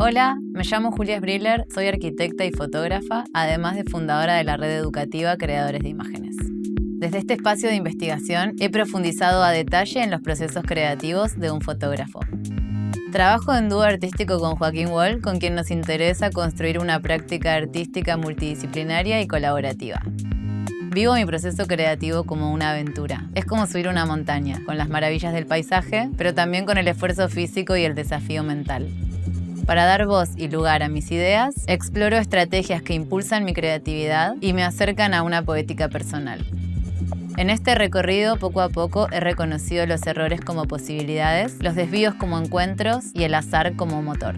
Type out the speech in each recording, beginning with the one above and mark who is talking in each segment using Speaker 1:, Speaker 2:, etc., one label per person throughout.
Speaker 1: Hola, me llamo Julia Sbriller, soy arquitecta y fotógrafa, además de fundadora de la red educativa Creadores de Imágenes. Desde este espacio de investigación he profundizado a detalle en los procesos creativos de un fotógrafo. Trabajo en dúo artístico con Joaquín Wall, con quien nos interesa construir una práctica artística multidisciplinaria y colaborativa. Vivo mi proceso creativo como una aventura. Es como subir una montaña, con las maravillas del paisaje, pero también con el esfuerzo físico y el desafío mental. Para dar voz y lugar a mis ideas, exploro estrategias que impulsan mi creatividad y me acercan a una poética personal. En este recorrido, poco a poco, he reconocido los errores como posibilidades, los desvíos como encuentros y el azar como motor.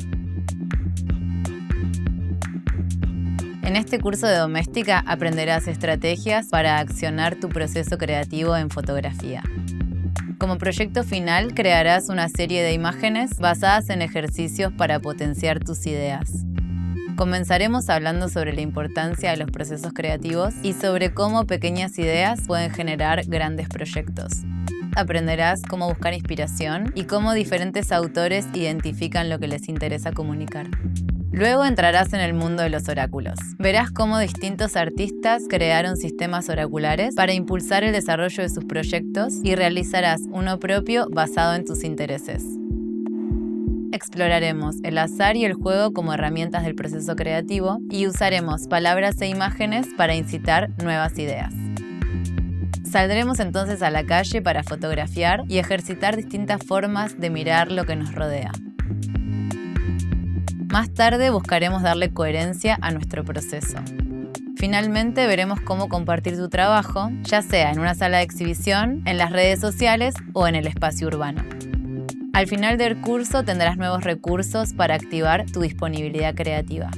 Speaker 1: En este curso de doméstica aprenderás estrategias para accionar tu proceso creativo en fotografía. Como proyecto final, crearás una serie de imágenes basadas en ejercicios para potenciar tus ideas. Comenzaremos hablando sobre la importancia de los procesos creativos y sobre cómo pequeñas ideas pueden generar grandes proyectos. Aprenderás cómo buscar inspiración y cómo diferentes autores identifican lo que les interesa comunicar. Luego entrarás en el mundo de los oráculos. Verás cómo distintos artistas crearon sistemas oraculares para impulsar el desarrollo de sus proyectos y realizarás uno propio basado en tus intereses. Exploraremos el azar y el juego como herramientas del proceso creativo y usaremos palabras e imágenes para incitar nuevas ideas. Saldremos entonces a la calle para fotografiar y ejercitar distintas formas de mirar lo que nos rodea. Más tarde buscaremos darle coherencia a nuestro proceso. Finalmente veremos cómo compartir tu trabajo, ya sea en una sala de exhibición, en las redes sociales o en el espacio urbano. Al final del curso tendrás nuevos recursos para activar tu disponibilidad creativa.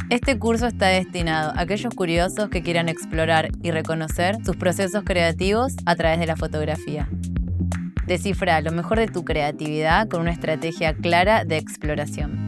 Speaker 1: Este curso está destinado a aquellos curiosos que quieran explorar y reconocer sus procesos creativos a través de la fotografía. Descifra lo mejor de tu creatividad con una estrategia clara de exploración.